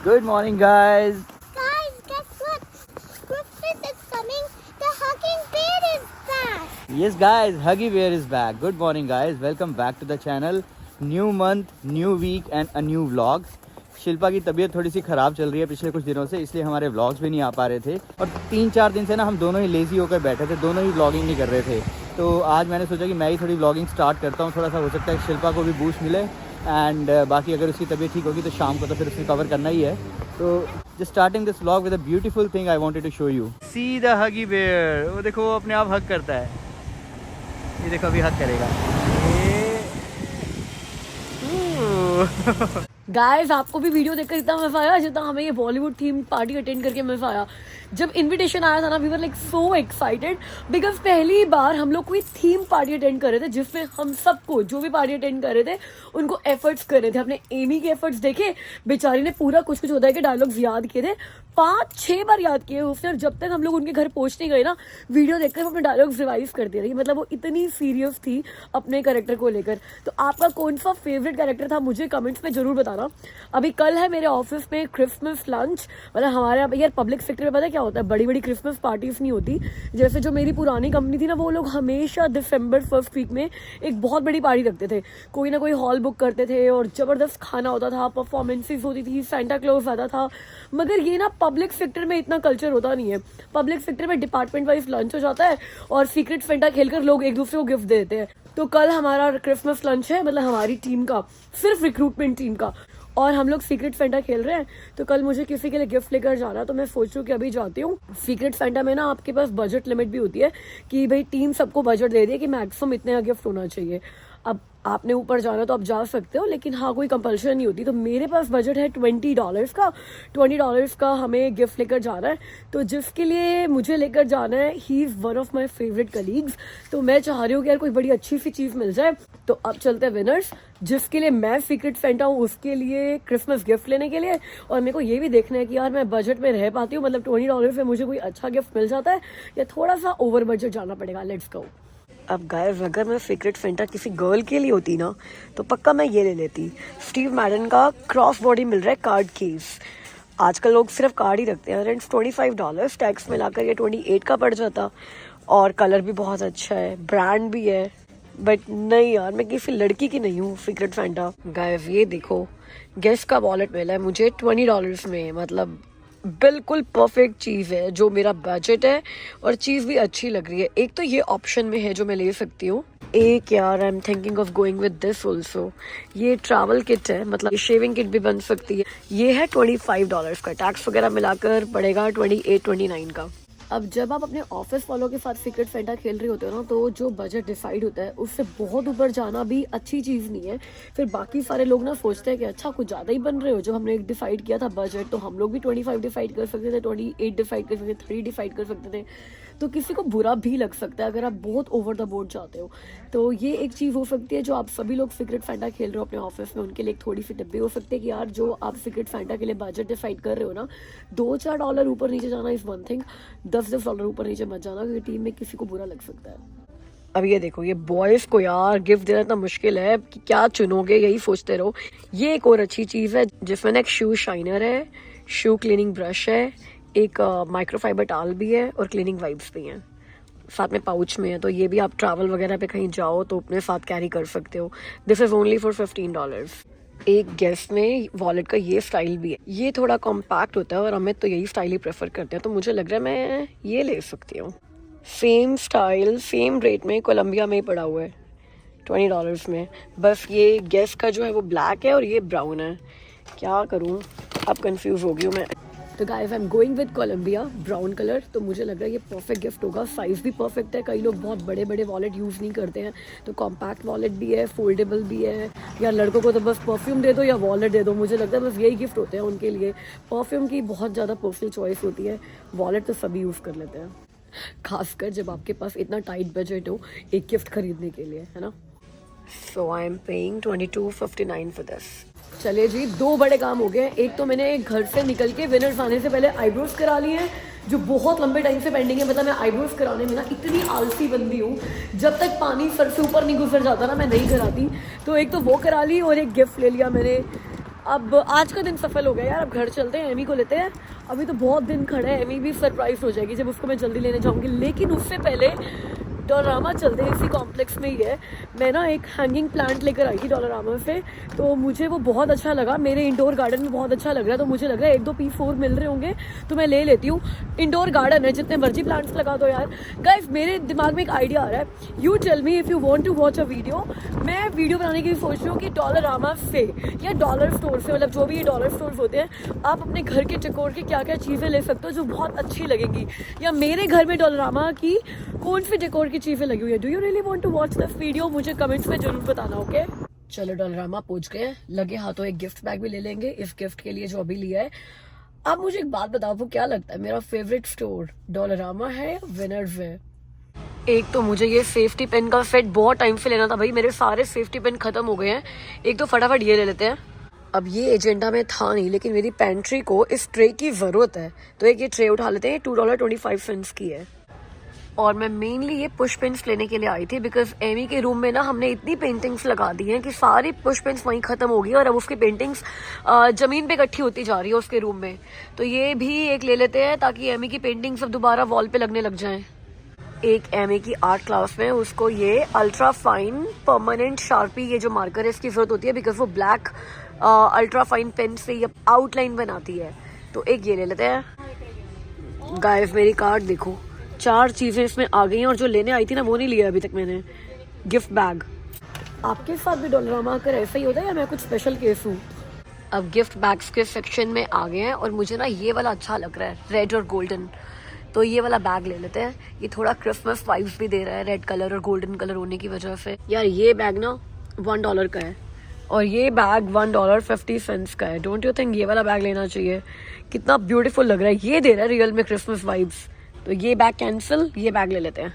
Good morning, guys. Guys, guess what? Christmas is coming. The Hugging Bear is back. Yes, guys, Huggy Bear is back. Good morning, guys. Welcome back to the channel. New month, new week and a new vlog. Shilpa की तबीयत थोड़ी सी ख़राब चल रही है पिछले कुछ दिनों से, इसलिए हमारे व्लॉग्स भी नहीं आ पा रहे थे और 3-4 दिन से ना हम दोनों ही लेज़ी होकर बैठे थे, दोनों ही व्लॉगिंग नहीं कर रहे थे। तो आज मैंने सोचा कि मैं ही थोड़ी व्लॉगिंग स्टार्ट करता हूँ, थोड़ा सा हो सकता है शिल्पा को भी बूस्ट मिले एंड बाकी अगर उसकी तबीयत ठीक होगी तो शाम को तो फिर उसने कवर करना ही है। तो just starting this vlog with a beautiful thing I wanted to show you. See the huggy bear, वो देखो वो अपने आप हग करता है, ये देखो अभी हग करेगा। गाइस आपको भी वीडियो देखकर इतना मजा आया जितना हमें ये बॉलीवुड थीम पार्टी अटेंड करके मजा आया। जब इनविटेशन आया था ना we were like so excited because पहली बार हम लोग कोई थीम पार्टी अटेंड कर रहे थे जिसमें हम सबको जो भी पार्टी अटेंड कर रहे थे उनको एफर्ट्स कर रहे थे। अपने एमी के एफर्ट्स देखे, बेचारी ने पूरा कुछ होता है कि डायलॉग्स याद किए थे, 5-6 बार याद किए उसने। और जब तक हम लोग उनके घर पहुंचने गए ना वीडियो देखकर अपने डायलॉग्स रिवाइज करती रही, मतलब वो इतनी सीरियस थी अपने कैरेक्टर को लेकर। तो आपका कौन सा फेवरेट कैरेक्टर था मुझे कमेंट्स में जरूर बताना। अभी कल है मेरे ऑफिस में क्रिसमस लंच, मतलब हमारे यहाँ यार पब्लिक सेक्टर में पता है क्या होता है, बड़ी बड़ी क्रिसमस पार्टीज नहीं होती। जैसे जो मेरी पुरानी कंपनी थी ना वो लोग हमेशा दिसंबर फर्स्ट वीक में एक बहुत बड़ी पार्टी रखते थे, कोई ना कोई हॉल बुक करते थे और जबरदस्त खाना होता था, परफॉर्मेंसेज होती थी, सेंटा क्लॉज आता था। मगर ये ना पब्लिक सेक्टर में इतना कल्चर होता नहीं है। पब्लिक सेक्टर में डिपार्टमेंट वाइज लंच हो जाता है और सीक्रेट फेंटा खेलकर लोग एक दूसरे को गिफ्ट दे देते हैं। तो कल हमारा क्रिसमस लंच है, मतलब हमारी टीम का, सिर्फ रिक्रूटमेंट टीम का, और हम लोग सीक्रेट फेंटा खेल रहे हैं। तो कल मुझे किसी के लिए गिफ्ट लेकर जाना, तो मैं सोच रही हूँ कि अभी जाती हूँ। सीक्रेट फेंटा में ना आपके पास बजट लिमिट भी होती है कि भाई टीम सबको बजट दे दे कि मैक्सिमम इतने का गिफ्ट होना चाहिए। अब आपने ऊपर जाना तो आप जा सकते हो, लेकिन हाँ कोई कंपल्शन नहीं होती। तो मेरे पास बजट है $20 का, $20 का हमें गिफ्ट लेकर जाना है। तो जिसके लिए मुझे लेकर जाना है he is one of my favourite colleagues, तो मैं चाह रही हूँ कि यार कोई बड़ी अच्छी सी चीज़ मिल जाए। तो अब चलते हैं विनर्स, जिसके लिए मैं सीक्रेट फेंटा हूँ उसके लिए क्रिसमस गिफ्ट लेने के लिए। और मेरे को ये भी देखना है कि यार मैं बजट में रह पाती हूँ, मतलब $20 में मुझे कोई अच्छा गिफ्ट मिल जाता है या थोड़ा सा ओवर बजट जाना पड़ेगा। Let's go. अब गाइस अगर मैं सीक्रेट फेंटा किसी गर्ल के लिए होती ना तो पक्का मैं ये ले लेती। स्टीव मैडन का क्रॉस बॉडी मिल रहा है कार्ड केस। आजकल लोग सिर्फ कार्ड ही रखते हैं, रेंट $25, टैक्स मिलाकर ये 28 का पड़ जाता। और कलर भी बहुत अच्छा है, ब्रांड भी है। बट नहीं यार मैं किसी लड़की की नहीं हूँ सीक्रेट फेंटा। गाइस ये देखो गेस का वॉलेट मिला है मुझे $20 में, मतलब बिल्कुल परफेक्ट चीज़ है जो मेरा बजट है और चीज़ भी अच्छी लग रही है। एक तो ये ऑप्शन में है जो मैं ले सकती हूँ। एक यार I am thinking of going with this also, ये ट्रैवल किट है, मतलब ये शेविंग किट भी बन सकती है। ये है $25 का, टैक्स वगैरह मिलाकर पड़ेगा 28-29 का। अब जब आप अपने ऑफिस वालों के साथ सीक्रेट फेंटा खेल रहे होते हो ना तो जो बजट डिसाइड होता है उससे बहुत ऊपर जाना भी अच्छी चीज़ नहीं है। फिर बाकी सारे लोग ना सोचते हैं कि अच्छा कुछ ज़्यादा ही बन रहे हो। जब हमने एक डिसाइड किया था बजट तो हम लोग भी 25 डिसाइड कर सकते थे, 28 डिसाइड कर सकते थे, 3 डिसाइड कर सकते थे। तो किसी को बुरा भी लग सकता है अगर आप बहुत ओवर द बोर्ड जाते हो। तो ये एक चीज़ हो सकती है जो आप सभी लोग सीक्रेट फेंटा खेल रहे हो अपने ऑफिस में, उनके लिए एक थोड़ी सी टिप भी हो सकती है कि यार जो आप सीक्रेट फेंटा के लिए बजट डिसाइड कर रहे हो ना, $2-4 ऊपर नीचे जाना इज़ वन थिंग, $10 ऊपर नीचे मत जाना क्योंकि टीम में किसी को बुरा लग सकता है। अब ये देखो ये बॉयज़ को यार गिफ्ट देना इतना मुश्किल है कि क्या चुनोगे, यही सोचते रहो। ये एक और अच्छी चीज़ है जिसमें ना एक शू शाइनर है, शू क्लीनिंग ब्रश है, एक माइक्रोफाइबर टाल भी है और क्लीनिंग वाइप्स भी हैं, साथ में पाउच में है। तो ये भी आप ट्रैवल वगैरह पे कहीं जाओ तो अपने साथ कैरी कर सकते हो। This is only for $15। एक गेस्ट में वॉलेट का ये स्टाइल भी है, ये थोड़ा कॉम्पैक्ट होता है और अमित तो यही स्टाइल ही प्रेफर करते हैं, तो मुझे लग रहा है मैं ये ले सकती हूँ। सेम स्टाइल सेम रेट में कोलंबिया में ही पड़ा हुआ है $20 में। बस ये गेस्ट का जो है वो ब्लैक है और ये ब्राउन है। क्या करूँ अब कंफ्यूज हो गई हूँ मैं। तो guys I am going with Columbia brown colour. तो मुझे लग रहा है ये परफेक्ट गिफ्ट होगा, साइज़ भी परफेक्ट है। कई लोग बहुत बड़े बड़े वॉलेट यूज़ नहीं करते हैं, तो कॉम्पैक्ट वॉलेट भी है, फोल्डेबल भी है। या लड़कों को तो बस परफ्यूम दे दो या वॉलेट दे दो, मुझे लगता है बस यही गिफ्ट होते हैं उनके लिए। परफ्यूम की बहुत ज़्यादा पर्सनल चॉइस होती है, वॉलेट तो सभी यूज़ कर लेते हैं, खासकर जब आपके पास इतना टाइट बजट हो एक गिफ्ट खरीदने के लिए, है ना। So I am paying $22.59 for this. चलिए जी 2 बड़े काम हो गए। एक तो मैंने घर से निकल के विनर्स आने से पहले आईब्रोज करा लिए हैं जो बहुत लंबे टाइम से पेंडिंग है। मतलब मैं आईब्रोज कराने में ना इतनी आलसी बंदी हूँ, जब तक पानी सर से ऊपर नहीं गुजर जाता ना मैं नहीं कराती। तो एक तो वो करा ली और एक गिफ्ट ले लिया मैंने अब आज का दिन सफल हो गया यार, अब घर चलते हैं, एमी को लेते हैं। अभी तो बहुत दिन खड़े हैं, एमी भी सरप्राइज हो जाएगी जब उसको मैं जल्दी लेने जाऊंगी। लेकिन उससे पहले डॉलरामा चलते हैं, इसी कॉम्प्लेक्स में ही है। मैं ना एक हैंगिंग प्लांट लेकर आई थी डॉलरामा से, तो मुझे वो बहुत अच्छा लगा। मेरे इंडोर गार्डन में बहुत अच्छा लग रहा है, तो मुझे लग रहा है 1-2 पीस और मिल रहे होंगे तो मैं ले लेती हूँ। इंडोर गार्डन है, जितने मर्जी प्लांट्स लगा दो यार। गाइस मेरे दिमाग में एक आइडिया आ रहा है, you tell me if you want to watch a video. मैं वीडियो बनाने की सोच रही हूँ कि डॉलरामा से या डॉलर स्टोर से, मतलब जो भी ये डॉलर स्टोर होते हैं, आप अपने घर के डेकोर की क्या क्या चीज़ें ले सकते हो जो बहुत अच्छी लगेंगी, या मेरे घर में डॉलरामा की कौन सी डेकोर की चीज़ें लगी हुई है। Do you really want to watch this video? मुझे कमेंट्स में जरूर बताना, ओके? चलो डॉलरामा पहुंच गए, लगे हाथों एक गिफ्ट बैग भी ले लेंगे इस गिफ्ट के लिए जो अभी लिया है। अब मुझे एक बात बताओ, वो क्या लगता है मेरा फेवरेट स्टोर डॉलरामा है या विनर्स है? एक तो मुझे ये सेफ्टी पेन का सेट बहुत टाइम से लेना था भाई, मेरे सारे सेफ्टी पेन खत्म हो गए हैं। एक तो फटाफट ये ले लेते हैं। अब ये एजेंडा में था नहीं, लेकिन मेरी पेंट्री को इस ट्रे की जरूरत है, तो एक ये ट्रे उठा लेते हैं। $2.25 की है। और मैं मेनली ये पुश पेन्स लेने के लिए आई थी बिकॉज एमी के रूम में ना हमने इतनी पेंटिंग्स लगा दी हैं कि सारी पुश पेन्स वहीं ख़त्म हो गई और अब उसकी पेंटिंग्स ज़मीन पे इकट्ठी होती जा रही है उसके रूम में। तो ये भी एक ले लेते हैं ताकि एमी की पेंटिंग्स अब दोबारा वॉल पे लगने लग जाएं। एक एमी की आर्ट क्लास में उसको ये अल्ट्रा फाइन परमानेंट शार्पी, ये जो मार्कर है, इसकी ज़रूरत होती है बिकॉज वो ब्लैक अल्ट्रा फाइन पेन से ये आउटलाइन बनाती है। तो एक ये ले लेते हैं। गाइस मेरी कार्ड देखो, 4 चीज़ें इसमें आ गई हैं और जो लेने आई थी ना वो नहीं लिया अभी तक मैंने। Gift bag. आपके साथ भी डॉलरामा आकर ऐसा ही होता है या मैं कुछ स्पेशल केस हूँ? अब गिफ्ट बैग्स के सेक्शन में आ गए हैं और मुझे ना ये वाला अच्छा लग रहा है, रेड और गोल्डन। तो ये वाला बैग ले लेते हैं। ये थोड़ा क्रिसमस वाइब्स भी दे रहा है रेड कलर और गोल्डन कलर होने की वजह से। यार ये बैग ना $1 का है और ये बैग $1.50 का है। डोंट यू थिंक ये वाला बैग लेना चाहिए? कितना ब्यूटीफुल लग रहा है, ये दे रहा है रियल में क्रिसमस वाइब्स। तो ये बैग कैंसिल, ये बैग ले लेते हैं।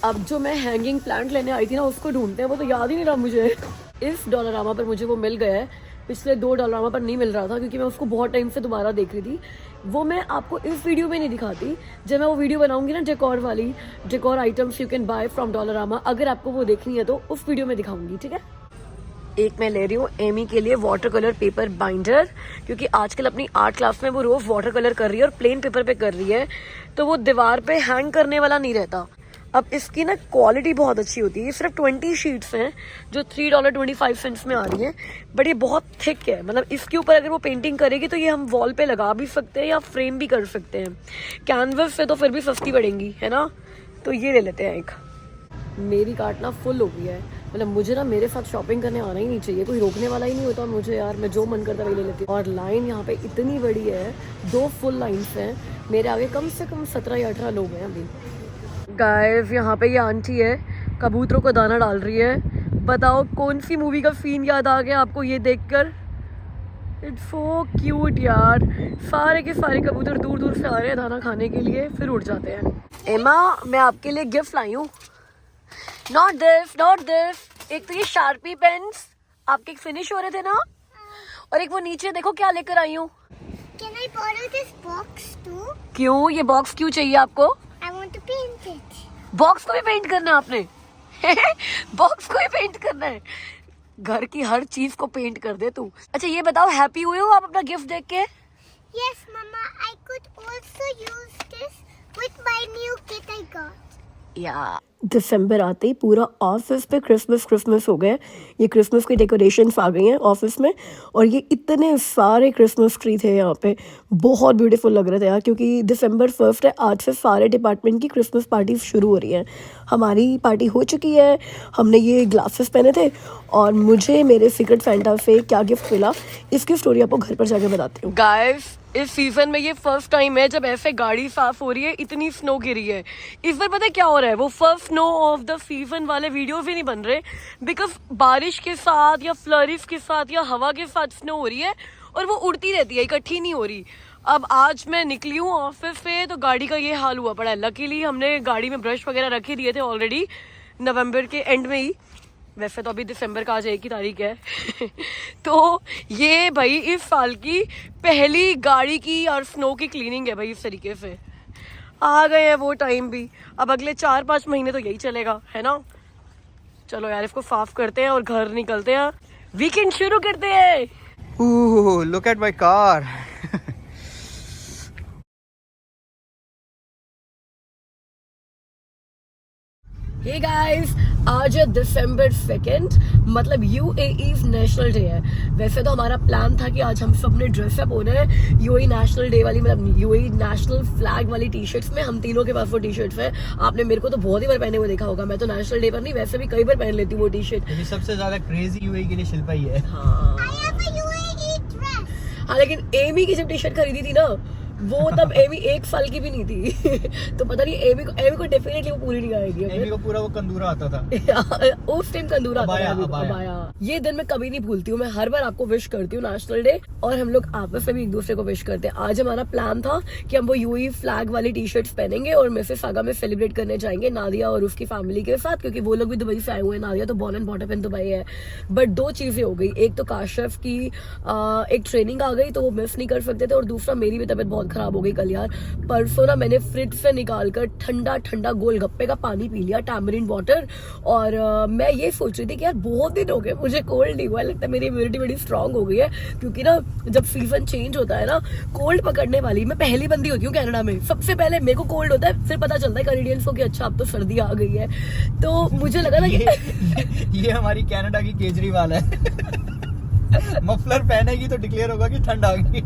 अब जो मैं हैंगिंग प्लांट लेने आई थी ना उसको ढूंढते हैं, वो तो याद ही नहीं रहा मुझे। इस डॉलरामा पर मुझे वो मिल गया है, पिछले 2 डॉलरामा पर नहीं मिल रहा था क्योंकि मैं उसको बहुत टाइम से दोबारा देख रही थी। वो मैं आपको इस वीडियो में नहीं दिखाती, जब मैं वो वीडियो बनाऊंगी ना डेकोर वाली, decor items you can buy from Dollarama, अगर आपको वो देखनी है तो उस वीडियो में दिखाऊंगी, ठीक है? एक मैं ले रही हूँ एमी के लिए वाटर कलर पेपर बाइंडर, क्योंकि आजकल अपनी आर्ट क्लास में वो रोज वाटर कलर कर रही है और प्लेन पेपर पे कर रही है, तो वो दीवार पे हैंग करने वाला नहीं रहता। अब इसकी ना क्वालिटी बहुत अच्छी होती है। ये सिर्फ 20 शीट्स हैं जो $3.25 में आ रही हैं, बट ये बहुत थिक है। मतलब इसके ऊपर अगर वो पेंटिंग करेगी तो ये हम वॉल पे लगा भी सकते हैं या फ्रेम भी कर सकते हैं। कैनवस से तो फिर भी सस्ती पड़ेंगी, है ना? तो ये ले लेते हैं एक। मेरी कार्ट ना फुल हो गई है, मतलब मुझे ना मेरे साथ शॉपिंग करने आना ही नहीं चाहिए, कोई रोकने वाला ही नहीं होता मुझे यार, मैं जो मन करता वही ले लेती हूँ। और लाइन यहाँ पे इतनी बड़ी है, 2 फुल लाइन्स हैं, मेरे आगे कम से कम 17 या 18 लोग हैं अभी। गाइस यहाँ पे ये आंटी है, कबूतरों को दाना डाल रही है। बताओ कौन सी मूवी का सीन याद आ गया आपको ये देखकर? इट्स सो क्यूट यार। सारे के सारे कबूतर दूर दूर से आ रहे हैं दाना खाने के लिए, फिर उड़ जाते हैं। एमा मैं आपके लिए गिफ्ट लाई हूँ। Not this, not this. एक तो ये शार्पी पेन्स आपके फिनिश हो रहे थे ना, और एक वो नीचे देखो क्या लेकर आई हूँ। Can I borrow this box too? क्यों? ये बॉक्स क्यों चाहिए आपको? I want to paint it. Box को भी पेंट करना है आपने? बॉक्स को भी पेंट करना है? घर की हर चीज को पेंट कर दे तू। अच्छा ये बताओ, हैप्पी हुए हो आप अपना गिफ्ट देख के? Yes, Mama. I could also use this with my new kit I got. या दिसंबर आते ही पूरा ऑफिस पे क्रिसमस हो गया। ये क्रिसमस की डेकोरेशंस आ गई हैं ऑफिस में, और ये इतने सारे क्रिसमस ट्री थे यहाँ पे, बहुत ब्यूटीफुल लग रहे थे यार। क्योंकि दिसंबर 1 है, आज से सारे डिपार्टमेंट की क्रिसमस पार्टी शुरू हो रही हैं। हमारी पार्टी हो चुकी है, हमने ये ग्लासेस पहने थे, और मुझे मेरे सीक्रेट फैंटा से क्या गिफ्ट मिला इसकी स्टोरी आपको घर पर जाके बताती हूँ। गाइस इस सीजन में ये फर्स्ट टाइम है जब ऐसे गाड़ी साफ हो रही है, इतनी स्नो गिरी है। इस बार पता है क्या हो रहा है, वो first snow of the season वाले वीडियोस ही नहीं बन रहे, बिकॉज बारिश के साथ या फ्लरिश के साथ या हवा के साथ स्नो हो रही है और वो उड़ती रहती है, इकट्ठी नहीं हो रही। अब आज मैं निकली हूँ ऑफिस से तो गाड़ी का ये हाल हुआ पड़ा है। लकीली हमने गाड़ी में ब्रश वगैरह रख ही दिए थे ऑलरेडी नवंबर के एंड में ही, वैसे तो अभी दिसंबर का आज 1 ही तारीख है। तो ये भाई इस साल की पहली गाड़ी की और स्नो की क्लीनिंग है भाई। इस तरीके से आ गए हैं वो टाइम भी, अब अगले 4-5 महीने तो यही चलेगा, है ना? चलो यार इसको साफ करते हैं और घर निकलते हैं, वीकेंड शुरू करते हैं। Ooh, look at my car. Hey guys, आज है December 2nd, मतलब UAE's नेशनल डे है। वैसे तो हमारा प्लान था कि आज हम सब ने ड्रेसअप होना है UAE नेशनल डे वाली, मतलब UAE नेशनल फ्लैग वाली टी शर्ट्स में। हम तीनों के पास वो टी शर्ट्स है। आपने मेरे को तो बहुत ही बार पहने हुए देखा होगा। मैं तो नेशनल डे पर नहीं, वैसे भी कई बार पहन लेती हूँ वो टी शर्ट। लेकिन सबसे ज्यादा क्रेजी यूएई के लिए शिल्पा ही है। हाँ I have a UAE dress. हाँ, लेकिन एमी की जब टी शर्ट खरीदी थी ना, वो तब एमी 1 साल की भी नहीं थी। तो पता नहीं एमी को डेफिनेटली वो पूरी नहीं आएगी। एमी को पूरा वो कंदूरा आता था। उस टाइम कंदूरा आता था, अबाया। ये दिन मैं कभी नहीं भूलती हूँ। मैं हर बार आपको विश करती हूँ नेशनल डे, और हम लोग आपस में भी एक दूसरे को विश करते हैं। आज हमारा प्लान था कि हम वो यूएई फ्लैग वाली टी शर्ट्स पहनेंगे और मिसिसागा में सेलिब्रेट करने जाएंगे नादिया और उसकी फैमिली के साथ, क्योंकि वो लोग भी दुबई से आए हुए हैं। नादिया तो born and brought up in Dubai है। बट 2 चीजें हो गई, एक तो काशफ की एक ट्रेनिंग आ गई तो वो मिस नहीं कर सकते थे, और दूसरा मेरी भी तबीयत बहुत खराब हो गई कल। यार परसों ना मैंने फ्रिज से निकाल कर ठंडा ठंडा गोलगप्पे का पानी पी लिया, टैमरिन वाटर। और मैं ये सोच रही थी कि यार बहुत दिन हो गए मुझे कोल्ड नहीं हुआ। लगता है मेरी इम्यूनिटी बड़ी स्ट्रांग हो गई है, क्योंकि ना जब सीजन चेंज होता है ना, कोल्ड पकड़ने वाली मैं पहली बंदी होती हूँ कनाडा में। सबसे पहले मेरे को कोल्ड होता है, फिर पता चलता है कैनेडियंस को कि अच्छा अब तो सर्दी आ गई है। तो मुझे लगा ना ये हमारी कनाडा की केजरीवाल है। मफलर पहनेगी तो डिक्लेयर होगा कि ठंड आ गई।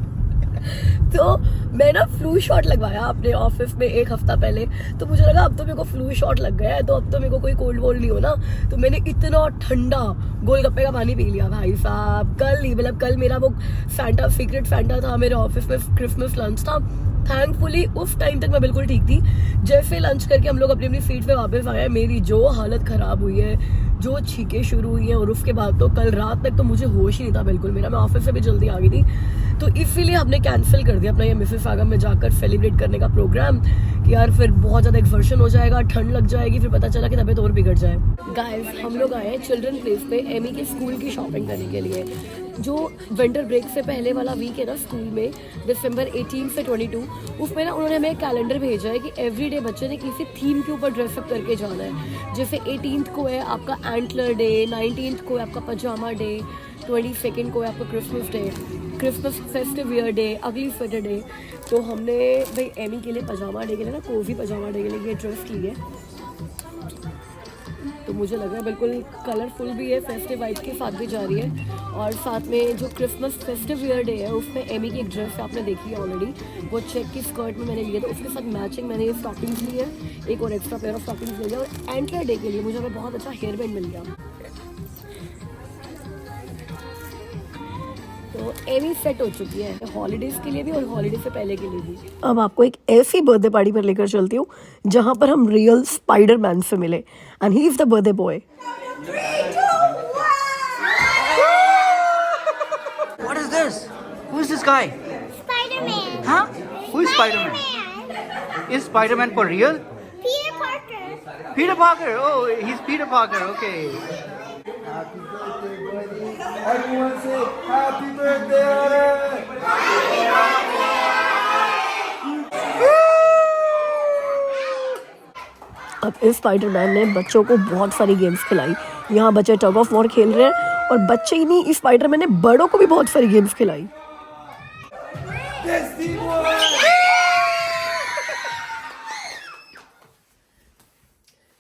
तो मैं ना फ्लू शॉट लगवाया अपने ऑफिस में 1 हफ्ता पहले। तो मुझे लगा अब तो मेरे को फ्लू शॉट लग गया है, तो अब तो मेरे को कोई कोल्ड वोल्ड नहीं होना। तो मैंने इतना ठंडा गोलगप्पे का पानी पी लिया भाई साहब। कल ही, मतलब कल मेरा वो फैंटा, सीक्रेट फैंटा था मेरे ऑफिस में, क्रिसमस लंच था। थैंकफुली उस टाइम तक मैं बिल्कुल ठीक थी। जैसे लंच करके हम लोग अपनी अपनी सीट पे वापस आए, मेरी जो हालत खराब हुई है, जो छींकें शुरू हुई हैं, और उसके बाद तो कल रात तक तो मुझे होश ही नहीं था बिल्कुल मेरा। मैं ऑफिस से भी जल्दी आ गई थी, तो इसीलिए हमने कैंसिल कर दिया अपना ये मिसिसागा में जाकर सेलिब्रेट करने का प्रोग्राम, कि यार फिर बहुत ज़्यादा एक्सर्शन हो जाएगा, ठंड लग जाएगी, फिर पता चला कि तबीयत और बिगड़ जाए। गाइस, हम लोग आए हैं चिल्ड्रन प्लेस पे एमी के स्कूल की शॉपिंग करने के लिए। जो विंटर ब्रेक से पहले वाला वीक है ना स्कूल में, दिसंबर 18 से 22, उसमें ना उन्होंने हमें एक कैलेंडर भेजा है कि एवरीडे बच्चे ने किसी थीम के ऊपर ड्रेसअप करके जाना है। जैसे 18th को है आपका एंटलर डे, 19th को है आपका पजामा डे, 22nd को है आपका Christmas day, Christmas festive year day, अगली सैटरडे। तो हमने भाई एमी के लिए पजामा डे के लिए ना, कोजी पजामा डे के लिए ये ड्रेस ली है। तो मुझे लग रहा है बिल्कुल कलरफुल भी है, फेस्टिव वाइब के साथ भी जा रही है। और साथ में जो क्रिसमस फेस्टिव ईयर डे है उसमें एमी की एक ड्रेस आपने देखी है ऑलरेडी, वो चेक की स्कर्ट में मैंने लिया, तो उसके साथ मैचिंग मैंने ये स्टॉकिंग्स ली है, एक और एक्स्ट्रा पेयर ऑफ स्टॉकिंग्स ले लिया। और एंटलर डे के लिए मुझे हमें बहुत अच्छा हेयर बैंड मिल गया। तो एमी सेट हो चुकी है हॉलीडेज के लिए भी और हॉलीडे से पहले के लिए भी। अब आपको एक ऐसी बर्थडे पार्टी पर लेकर चलती हूँ जहाँ पर हम रियल स्पाइडरमैन से मिले, and he is the birthday boy. What is this? Who is this guy? Spider-Man. Huh? Who is Spider-Man? Is Spider-Man for real? Peter Parker. Peter Parker. Oh, he's Peter Parker. Okay. Happy birthday, buddy. Everyone say happy birthday. अब इस Spiderman ने बच्चों को बहुत सारी games खिलाई। यहाँ बच्चे टग ऑफ वॉर खेल रहे हैं, और बच्चे ही नहीं, इस स्पाइडरमैन ने बड़ों को भी बहुत सारी गेम्स खिलाई।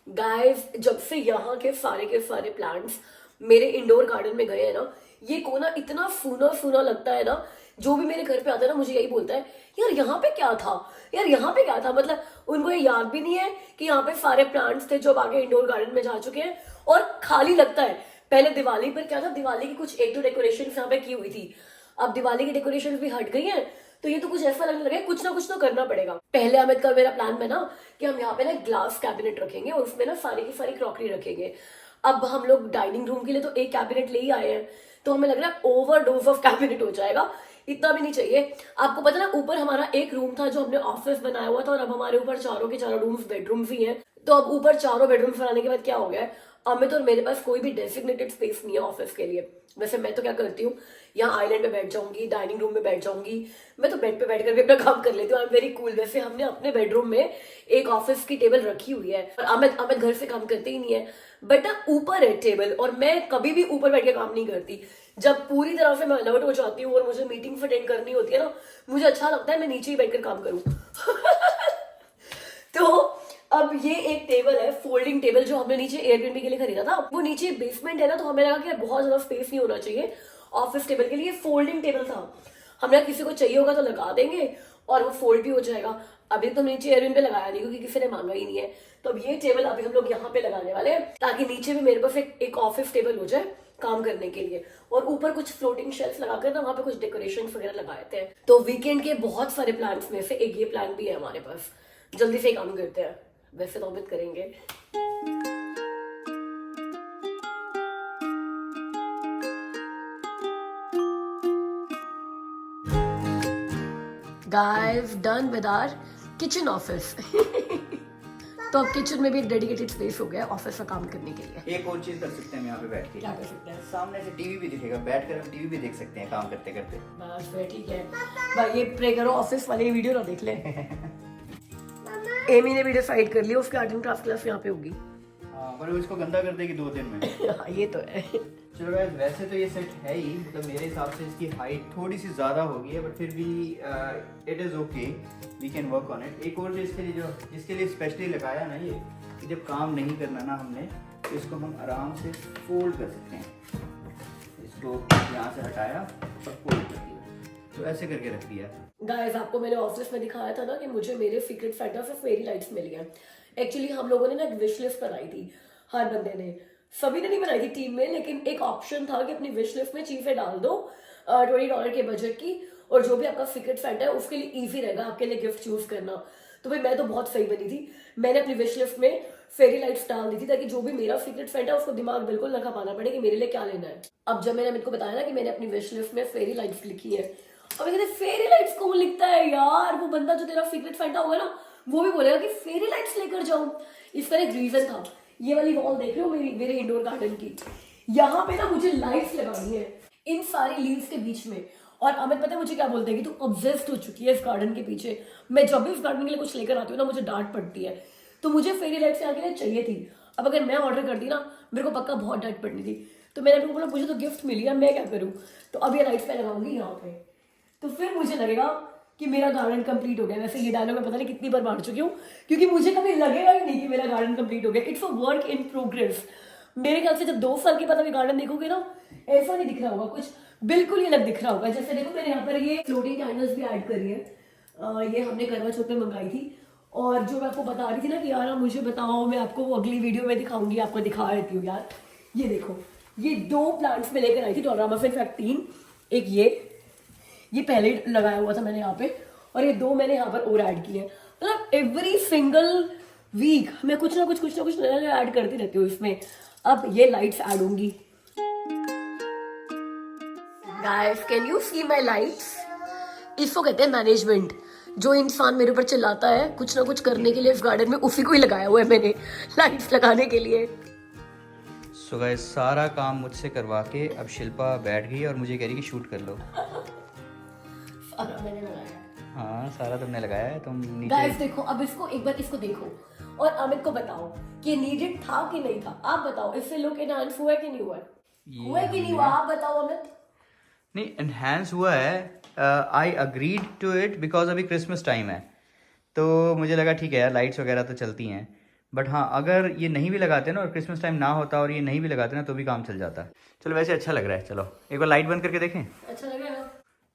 गाइस, जब से यहाँ के सारे प्लांट्स मेरे इंडोर गार्डन में गए हैं ना, ये कोना इतना सूना सूना लगता है ना। जो भी मेरे घर पे आता है ना, मुझे यही बोलता है, यार यहाँ पे क्या था, यार यहाँ पे क्या था। मतलब उनको ये याद भी नहीं है कि यहाँ पे सारे प्लांट्स थे जो अब आगे इंडोर गार्डन में जा चुके हैं, और खाली लगता है। पहले दिवाली पर क्या था, दिवाली की कुछ 1-2 डेकोरेशन यहाँ पे की हुई थी, अब दिवाली की डेकोरेशन भी हट गई है। तो ये तो कुछ ऐसा लगने लगा कुछ ना कुछ तो करना पड़ेगा। पहले अमित का मेरा प्लान बना कि हम यहाँ पे ना ग्लास कैबिनेट रखेंगे और उसमें ना सारी की सारी क्रॉकरी रखेंगे। अब हम लोग डाइनिंग रूम के लिए तो एक कैबिनेट ले ही आए हैं, तो हमें लग रहा है ओवरडोज ऑफ कैबिनेट हो जाएगा, इतना भी नहीं चाहिए। आपको पता ना, ऊपर हमारा एक रूम था जो हमने ऑफिस बनाया हुआ था, और अब हमारे ऊपर चारों के चारों रूम्स बेडरूम्स ही हैं। तो अब ऊपर चारों बेडरूम्स बनाने के बाद क्या हो गया है, अमित और मेरे पास कोई भी डेजिग्नेटेड स्पेस नहीं है ऑफिस के लिए। वैसे मैं तो क्या करती हूँ, यहाँ आइलैंड पे बैठ जाऊंगी, डाइनिंग रूम में बैठ जाऊंगी, मैं तो बेड पे बैठ कर भी अपना काम कर लेती हूँ। I am very cool. वैसे हमने अपने बेडरूम में एक ऑफिस की टेबल रखी हुई है, और अमित घर से काम करते ही नहीं है, बट ना ऊपर है टेबल, और मैं कभी भी ऊपर बैठ के काम नहीं करती। जब पूरी तरह से मैं अलर्ट हो जाती हूँ और मुझे मीटिंग अटेंड करनी होती है ना, मुझे अच्छा लगता है मैं नीचे ही बैठकर काम करूँ। तो अब ये एक टेबल है, फोल्डिंग टेबल, जो हमने नीचे एयरबीएनबी के लिए खरीदा था। वो नीचे बेसमेंट है ना, तो हमें लगा कि बहुत ज्यादा स्पेस नहीं होना चाहिए ऑफिस टेबल के लिए। फोल्डिंग टेबल था, हमने किसी को चाहिए होगा तो लगा देंगे और वो फोल्ड भी हो जाएगा। अभी तो नीचे एयरबीएनबी पे लगाया नहीं क्योंकि किसी ने मांगा ही नहीं है। तो अब ये टेबल अभी हम लोग यहाँ पे लगाने वाले हैं ताकि नीचे भी मेरे पास एक ऑफिस टेबल हो जाए काम करने के लिए, और ऊपर कुछ फ्लोटिंग शेल्फ लगाकर ना वहाँ पे कुछ डेकोरेशन वगैरह लगाए थे। तो वीकेंड के बहुत सारे प्लान्स में से एक ये प्लान भी है हमारे पास। जल्दी से काम करते हैं, वैसे तो उम्मीद करेंगे। Guys, done with our kitchen office. तो अब किचन में भी एक डेडिकेटेड स्पेस हो गया ऑफिस का काम करने के लिए। एक और चीज कर सकते हैं हम यहाँ पे बैठ के। क्या कर सकते हैं? सामने से टीवी भी दिखेगा, बैठकर हम टीवी भी देख सकते हैं काम करते करते। बस फिर ठीक है भाई, ये प्रे करो ऑफिस वाले वीडियो ना देख ले। एमी ने भी डिसाइड कर लिया उसकी आर्ट एंड क्राफ्ट क्लास यहाँ पे होगी। हाँ, पर वो इसको गंदा कर देगी 2 दिन में। हाँ, ये तो है। चलो गाइस, वैसे तो ये सेट है ही, मतलब मेरे हिसाब से इसकी हाइट थोड़ी सी ज़्यादा होगी है, बट फिर भी it is okay, we can work on it. एक और जो इसके लिए जिसके लिए स्पेशली लगाया ना, ये कि जब काम नहीं करना ना हमने, तो इसको हम आराम से फोल्ड कर सकते हैं। इसको यहाँ से हटाया और फोल्ड कर दिया, तो ऐसे करके रख दिया। गाइस, आपको मैंने ऑफिस में दिखाया था ना कि मुझे मेरे सीक्रेट फैंटा से फेरी लाइट्स मिल गए। एक्चुअली हम लोगों ने ना एक विश लिस्ट बनाई थी, हर बंदे ने, सभी ने नहीं बनाई थी टीम में, लेकिन एक ऑप्शन था कि अपनी विश लिस्ट में चीजें डाल दो $20 के बजट की, और जो भी आपका सीक्रेट फैंटा है उसके लिए इजी रहेगा आपके लिए गिफ्ट चूज करना। तो भाई मैं तो बहुत सही बनी थी, मैंने अपनी विश लिस्ट में फेरी लाइट्स डाल दी थी ताकि जो भी मेरा सीक्रेट फैंटा है उसको दिमाग बिल्कुल ना खपाना पड़े कि मेरे लिए क्या लेना है। अब जब मैंने अमित को बताया ना कि मैंने अपनी विश लिस्ट में फेरी लाइट्स लिखी है, और मैं कहते फेरी लाइट्स कौन लिखता है यार, वो बंदा जो तेरा सीक्रेट फैंटा होगा ना वो भी बोलेगा कि फेरी लाइट्स लेकर जाऊं। इसका एक रीजन था, ये वाली वॉल देख रहे हो मेरे इंडोर गार्डन की, यहाँ पे ना मुझे लाइट्स लगानी है इन सारी लीव्स के बीच में। और अमित पता है मुझे क्या बोलते हैं कि तू ऑब्सेस्ड हो चुकी है इस गार्डन के पीछे। मैं जब भी इस गार्डन के लिए कुछ लेकर आती हूँ ना मुझे डांट पड़ती है, तो मुझे फेरी लाइट्स यहाँ के लिए चाहिए थी। अब अगर मैं ऑर्डर करती ना मेरे को पक्का बहुत डांट पड़नी थी, तो मैंने बोला मुझे तो गिफ्ट मिली है, मैं क्या करूँ। तो अब ये लाइट्स मैं लगाऊंगी यहाँ पे, तो फिर मुझे लगेगा कि मेरा गार्डन कंप्लीट हो गया। वैसे ये डायलॉग मैं पता नहीं कितनी बार बांट चुकी हूँ, क्योंकि मुझे कभी लगेगा ही नहीं कि मेरा गार्डन कंप्लीट हो गया। It's a work in progress. मेरे ख्याल से जब 2 साल के बाद अभी गार्डन देखोगे ना, ऐसा नहीं दिख रहा होगा, कुछ बिल्कुल ही अलग दिख रहा होगा। जैसे देखो मैंने यहाँ पर ये फ्लोटिंग कैंडल्स भी ऐड करी है, ये हमने करवा चौथ में मंगाई थी। और जो मैं आपको बता रही थी ना कि यार मुझे बताओ, मैं आपको वो अगली वीडियो में दिखाऊंगी, आपको दिखा देती हूँ यार। ये देखो, ये 2 प्लांट्स में लेकर आई थी डोरामा से, इनफैक्ट 3। एक ये पहले लगाया हुआ था मैंने यहाँ पे, और ये 2 मैंने यहाँ पर और ऐड किए हैं। मतलब एवरी सिंगल वीक मैं कुछ ना कुछ नया ऐड करती रहती हूँ इसमें। अब ये लाइट्स ऐड होंगी। Guys, can you see my lights? इसको कहते हैं मैनेजमेंट। जो इंसान मेरे ऊपर चिल्लाता है कुछ ना कुछ करने के लिए इस गार्डन में, उसी को ही लगाया हुआ है मैंने लाइट्स लगाने के लिए। सो गाइस, सारा काम मुझसे करवा के अब शिल्पा बैठ गई और मुझे कह रही कि शूट कर लो। सारा मैंने लगाया। हाँ, सारा तुमने लगाया है। तुम नीचे गाइस देखो, अब इसको एक बार इसको देखो और अमित को बताओ कि नीडेड था कि नहीं था। आप बताओ, इससे लुक एनहांस हुआ है कि नहीं हुआ है? हुआ है कि नहीं हुआ, आप बताओ अमित। नहीं, एनहांस हुआ है। I agreed to it because अभी क्रिसमस टाइम है, तो मुझे लगा ठीक है यार, लाइट्स वगैरह तो चलती हैं। बट हाँ, अगर ये नहीं भी लगाते ना और क्रिसमस टाइम ना होता और ये नहीं भी लगाते ना तो भी काम चल जाता। चलो वैसे अच्छा लग रहा है। चलो एक बार लाइट बंद करके देखें। अच्छा लग रहा है?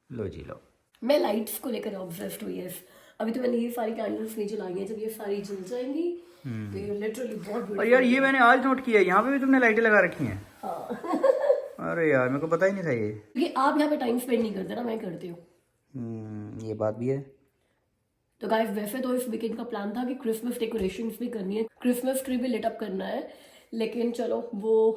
लो जी लो। मैं लाइट्स को लेकर ऑब्सेस्ड हुई है। अभी तो मैंने ये सारी कैंडल्स नहीं जलाई है, जब ये सारी जल जाएंगी तो ये लिटरली बहुत और यार ये मैंने आज नोट किया है, यहाँ पे भी तुमने लाइटें लगा रखी हैं। हाँ। अरे यार, मेरे को पता ही नहीं था ये। क्योंकि आप यहाँ पे टाइम स्पेंड नहीं करते ना, मैं करती हूँ। ये बात भी है। तो गाइस, वैसे तो इस वीकेंड का प्लान था कि क्रिसमस डेकोरेशंस भी करनी है, क्रिसमस ट्री भी लिट अप करना है, लेकिन चलो वो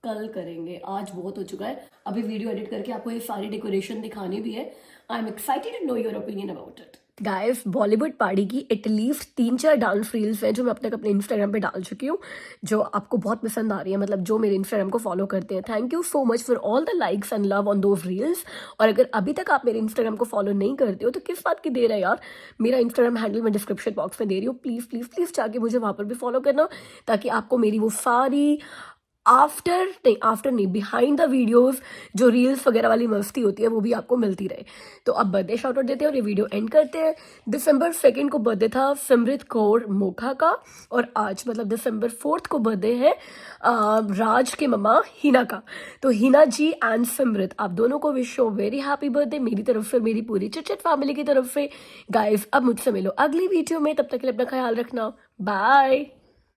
कल करेंगे, आज बहुत हो चुका है। अभी वीडियो एडिट करके आपको ये सारी डेकोरेशन दिखानी भी है। I am excited to know your opinion about it. Guys, Bollywood party की एटलीस्ट 3-4 डांस रील्स हैं जो मैं अब तक अपने इंस्टाग्राम पे डाल चुकी हूँ, जो आपको बहुत पसंद आ रही है, मतलब जो मेरे इंस्टाग्राम को फॉलो करते हैं। Thank you so much for all the likes and love on those reels. और अगर अभी तक आप मेरे इंस्टाग्राम को फॉलो नहीं करते हो तो किस बात की देर है यार। मेरा इंस्टाग्राम हैंडल मैं डिस्क्रिप्शन बॉक्स में दे रही हूँ, प्लीज़ प्लीज़ प्लीज़ जाके मुझे वहाँ पर भी फॉलो करना, ताकि आपको मेरी वो सारी आफ्टर नहीं बिहाइंड द वीडियोस जो रील्स वगैरह वाली मस्ती होती है वो भी आपको मिलती रहे। तो अब बर्थडे शाउट आउट देते हैं और ये वीडियो एंड करते हैं। December 2 को बर्थडे था सिमरत कौर मोखा का, और आज मतलब December 4 को बर्थडे है राज के ममा हिना का। तो हिना जी एंड सिमरत आप दोनों को विश हो वेरी हैप्पी बर्थडे मेरी तरफ से, मेरी पूरी चिटचिट फैमिली की तरफ से। गाइस अब मुझसे मिलो अगली वीडियो में, तब तक के लिए अपना ख्याल रखना, बाय।